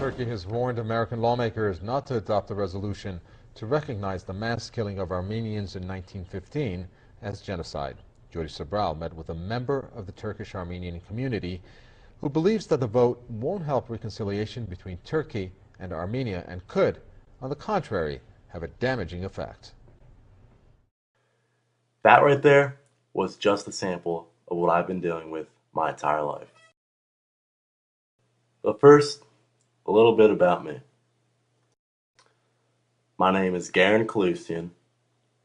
Turkey has warned American lawmakers not to adopt a resolution to recognize the mass killing of Armenians in 1915 as genocide. Jody Sobral met with a member of the Turkish Armenian community who believes that the vote won't help reconciliation between Turkey and Armenia and could, on the contrary, have a damaging effect. That right there was just a sample of what I've been dealing with my entire life. But first, a little bit about me. My name is Garen Kalusian,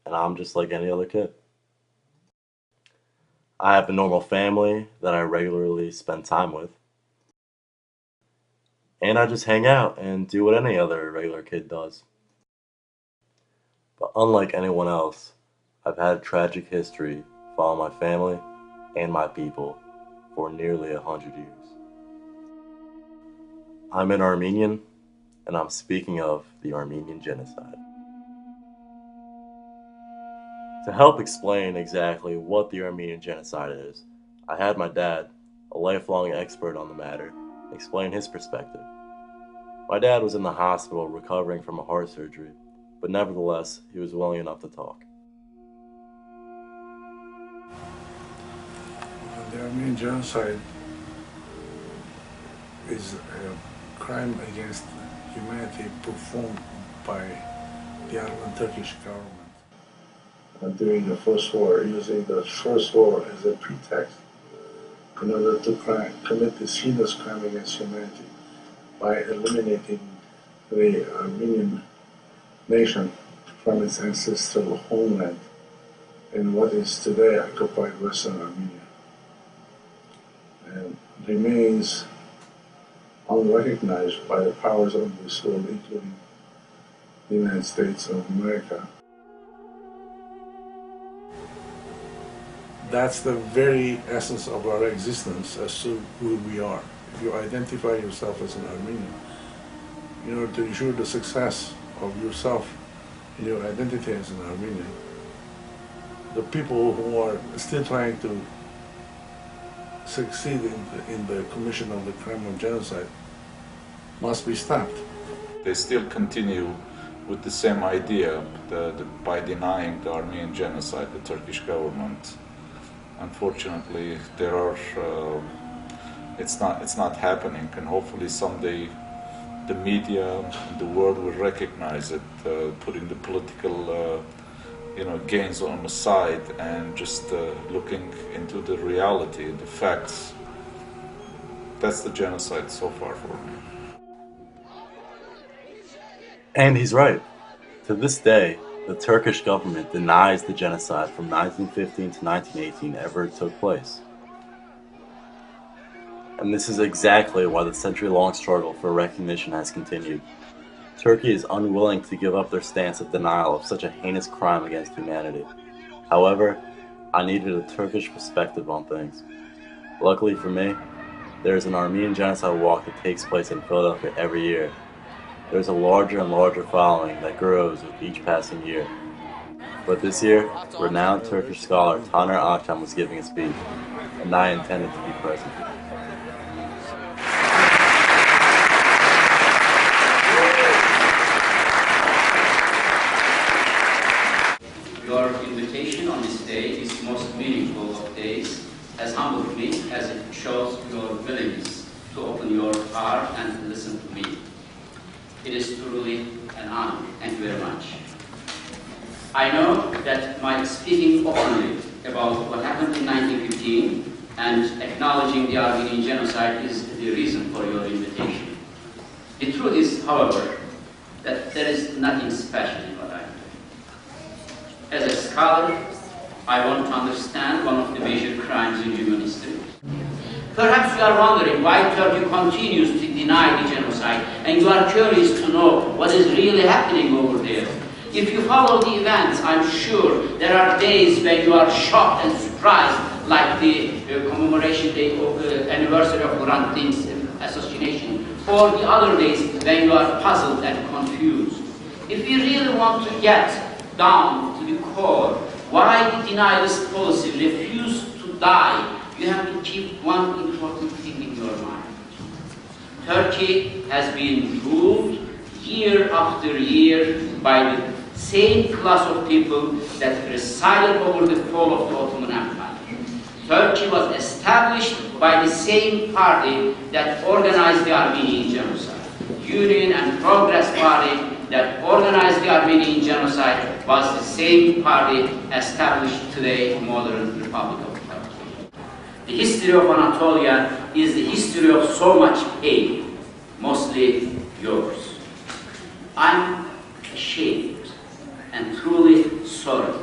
and I'm just like any other kid. I have a normal family that I regularly spend time with. And I just hang out and do what any other regular kid does. But unlike anyone else, I've had a tragic history follow my family and my people for nearly 100 years. I'm an Armenian, and I'm speaking of the Armenian Genocide. To help explain exactly what the Armenian Genocide is, I had my dad, a lifelong expert on the matter, explain his perspective. My dad was in the hospital recovering from a heart surgery, but nevertheless, he was willing enough to talk. The Armenian Genocide is a crime against humanity performed by the Ottoman Turkish government during the First War, using the First War as a pretext in order to commit this heinous crime against humanity by eliminating the Armenian nation from its ancestral homeland in what is today occupied Western Armenia, and remains unrecognized by the powers of this world, including the United States of America. That's the very essence of our existence as to who we are. If you identify yourself as an Armenian, in order to ensure the success of yourself and your identity as an Armenian, the people who are still trying to succeed in the commission of the crime of genocide must be stopped. They still continue with the same idea by denying the Armenian genocide, the Turkish government. Unfortunately, it's not happening, and hopefully someday the media and the world will recognize it, putting the political gains on the side and just looking into the reality, the facts. That's the genocide so far for me. And he's right. To this day, the Turkish government denies the genocide from 1915 to 1918 ever took place. And this is exactly why the century-long struggle for recognition has continued. Turkey is unwilling to give up their stance of denial of such a heinous crime against humanity. However, I needed a Turkish perspective on things. Luckily for me, there is an Armenian genocide walk that takes place in Philadelphia every year. There is a larger and larger following that grows with each passing year. But this year, renowned Turkish scholar Taner Akçam was giving a speech, and I intended to be present. Your invitation on this day, this most meaningful of days, has humbled me as it shows your willingness to open your heart and listen to me. It is truly an honor. Thank you very much. I know that my speaking openly about what happened in 1915 and acknowledging the Armenian genocide is the reason for your invitation. The truth is, however, that there is nothing special in what I am doing. As a scholar, I want to understand one of the major crimes in human history. Perhaps you are wondering why Turkey continues to deny the genocide, and you are curious to know what is really happening over there. If you follow the events, I'm sure there are days when you are shocked and surprised, like the commemoration day of the anniversary of Hrant Dink's assassination, or the other days when you are puzzled and confused. If you really want to get down to the core, why the denialist policy refused to die, you have to keep one important thing in your mind. Turkey has been ruled year after year by the same class of people that presided over the fall of the Ottoman Empire. Turkey was established by the same party that organized the Armenian Genocide. Union and Progress Party that organized the Armenian Genocide was the same party established today in modern Republic of Turkey. The history of Anatolia is the history of so much pain, mostly yours. I'm ashamed and truly sorry,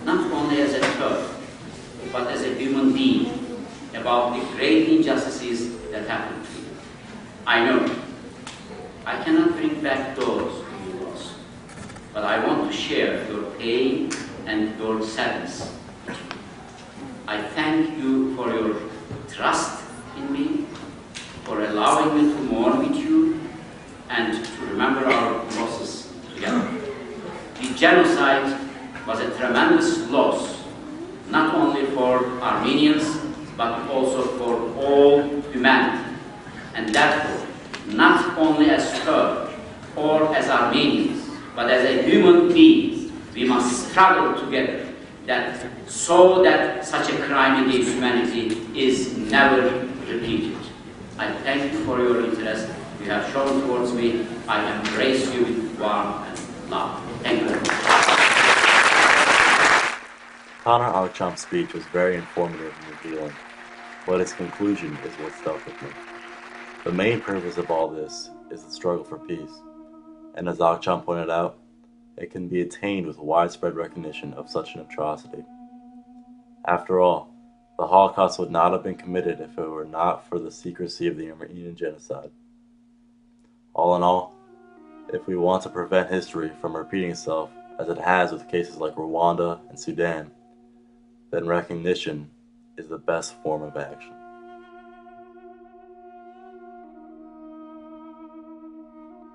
not only as a Turk, but as a human being, about the great injustices that happened to you. I know I cannot bring back those you lost, but I want to share your pain and your sadness. I thank you for your trust in me, for allowing me to mourn with you, and to remember our losses together. The genocide was a tremendous loss, not only for Armenians, but also for all humanity. And therefore, not only as Turks or as Armenians, but as a human beings, we must struggle together so that such a crime against humanity is never repeated. I thank you for your interest you have shown towards me. I embrace you with warmth and love. Thank you. Connor Agchamp's speech was very informative and revealing, but its conclusion is what stuck with me. The main purpose of all this is the struggle for peace, and as Agchamp pointed out, it can be attained with widespread recognition of such an atrocity. After all, the Holocaust would not have been committed if it were not for the secrecy of the Armenian genocide. All in all, if we want to prevent history from repeating itself, as it has with cases like Rwanda and Sudan, then recognition is the best form of action.